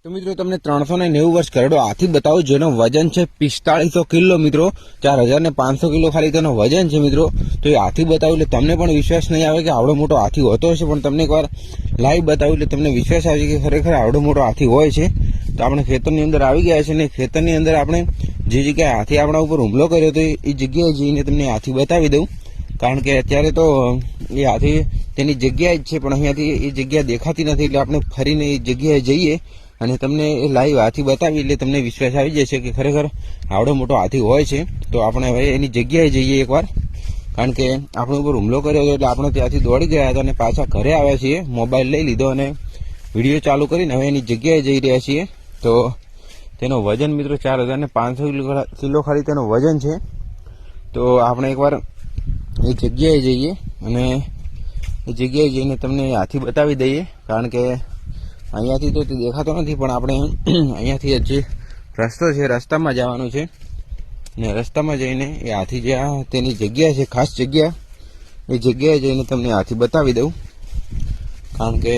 तो मित्रों तमने 390 वर्ष करेडो हाथी बताओ जेनो वजन है 4500 किलो मित्रों 4500 किलो खाली तेनो वजन है मित्रों। तो ये हाथी बताओ એટલે તમને પણ વિશ્વાસ નહીં આવે કે આવડો મોટો હાથી હોતો હશે, પણ તમને એકવાર લાઈવ બતાવ્યું એટલે તમને વિશ્વાસ આવે કે ખરેખર આવડો મોટો હાથી હોય છે। તો આપણે ખેતરની અંદર આવી ગયા છે ને ખેતરની અંદર આપણે જે જગ્યાએ હાથી આપણા ઉપર હુમલો કર્યો તો એ જગ્યાએ જઈને તમને હાથી બતાવી દઉં, કારણ કે અત્યારે તો એ હાથી તેની જગ્યાએ જ છે પણ અહીંયાથી એ જગ્યા દેખાતી નથી, એટલે આપણે ફરીને એ જગ્યાએ જઈએ અને તમને એ લાઈવ હાથી બતાવી એટલે તમને વિશ્વાસ આવી જશે કે ખરેખર આવડો મોટો હાથી હોય છે। તો આપણે હવે એની જગ્યાએ જઈએ એકવાર, કારણ કે આપણા ઉપર હુમલો કર્યો હતો એટલે આપણે ત્યાંથી દોડી ગયા હતા અને પાછા ઘરે આવ્યા છીએ, મોબાઈલ લઈ લીધો અને વિડીયો ચાલુ કરીને હવે એની જગ્યાએ જઈ રહ્યા છીએ। તો તેનો વજન મિત્રો 4500 કિલો ખાલી તેનો વજન છે। તો આપણે એકવાર એ જગ્યાએ જઈએ અને એ જગ્યાએ જઈને તમને હાથી બતાવી દઈએ, કારણ કે અહીંયાથી તો દેખાતો નથી પણ આપણે અહીંયાથી જે રસ્તો છે રસ્તામાં જવાનું છે ને રસ્તામાં જઈને એ હાથી જે તેની જગ્યા છે ખાસ જગ્યા એ જગ્યાએ જઈને તમને હાથી બતાવી દઉં, કારણ કે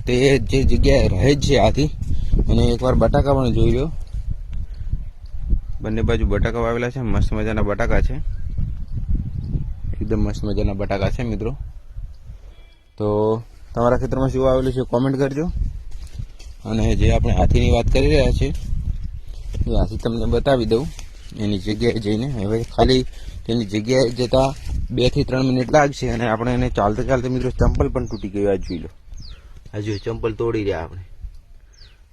તે જે જગ્યાએ રહે જ છે હાથી। અને એકવાર બટાકા પણ જોઈ લો, બંને બાજુ બટાકા વાવેલા છે, મસ્ત મજાના બટાકા છે, એકદમ મસ્ત મજાના બટાકા છે મિત્રો। તો તમારા ખેતરમાં શું આવેલું છે કોમેન્ટ કરજો। અને જે આપણે હાથીની વાત કરી રહ્યા છીએ એ હાથી તમને બતાવી દઉં એની જગ્યાએ જઈને। હવે ખાલી તેની જગ્યાએ જતા 2 થી 3 મિનિટ લાગશે અને આપણે એને ચાલતા ચાલતા મિત્રો ચંપલ પણ તૂટી ગયું, આ જોઈ લો, આ જો ચંપલ તોડી રહ્યા આપણે,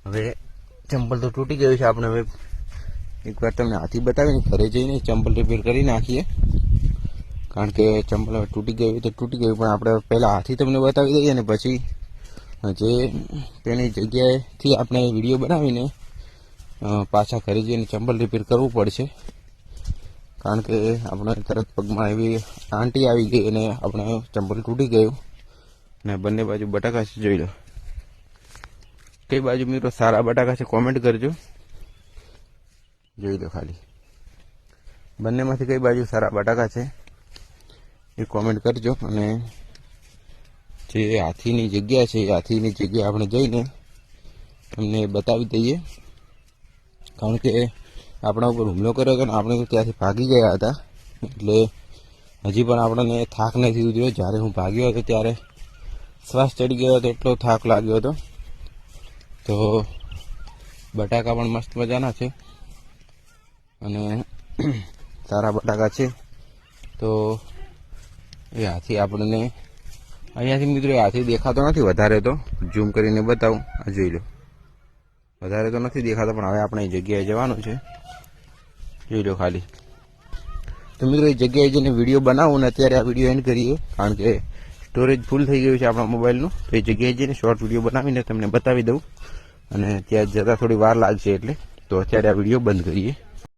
હવે ચંપલ તો તૂટી ગયું છે, આપણે હવે એકવાર તમને હાથી બતાવીને ઘરે જઈને ચંપલ રિપેર કરી નાખીએ, કારણ કે ચંપલ હવે તૂટી ગયું તો તૂટી ગયું, પણ આપણે પહેલાં હાથી તમને બતાવી દઈએ અને પછી જે તેની જગ્યાએથી આપણે વિડીયો બનાવીને પાછા ઘરે જઈને ચંપલ રિપેર કરવું પડશે, કારણ કે આપણે તરત પગમાં એવી આંટી આવી ગઈ અને આપણે ચંપલ તૂટી ગયું અને બંને બાજુ બટાકા છે, જોઈ લો કઈ બાજુ મિત્રો સારા બટાકા છે કોમેન્ટ કરજો, જોઈ લો ખાલી બંનેમાંથી કઈ બાજુ સારા બટાકા છે એ કોમેન્ટ કરજો। અને જે હાથીની જગ્યા છે એ હાથીની જગ્યા આપણે જઈને તમને બતાવી દઈએ, કારણ કે આપણા ઉપર હુમલો કર્યો હતો ને આપણે તો ત્યાંથી ભાગી ગયા હતા, એટલે હજી પણ આપણને થાક નથી ઉતર્યો। જ્યારે હું ભાગ્યો હતો ત્યારે શ્વાસ ચડી ગયો હતો, એટલો થાક લાગ્યો હતો। તો બટાકા પણ મસ્ત મજાના છે અને સારા બટાકા છે। તો એ હાથી આપણને અહીંયાથી મિત્રો એ હાથી દેખાતો નથી વધારે, તો ઝૂમ કરીને બતાવું, આ જોઈ લો વધારે તો નથી દેખાતો, પણ હવે આપણે એ જગ્યાએ જવાનું છે, જોઈ લો ખાલી। તો મિત્રો એ જગ્યાએ જઈને વિડીયો બનાવું ને અત્યારે આ વિડીયો એન્ડ કરીએ, કારણ કે સ્ટોરેજ ફૂલ થઈ ગયું છે આપણા મોબાઈલનું। તો એ જગ્યાએ જઈને શોર્ટ વિડીયો બનાવીને તમને બતાવી દઉં અને ત્યાં જતાં થોડી વાર લાગશે, એટલે તો અત્યારે આ વિડીયો બંધ કરીએ।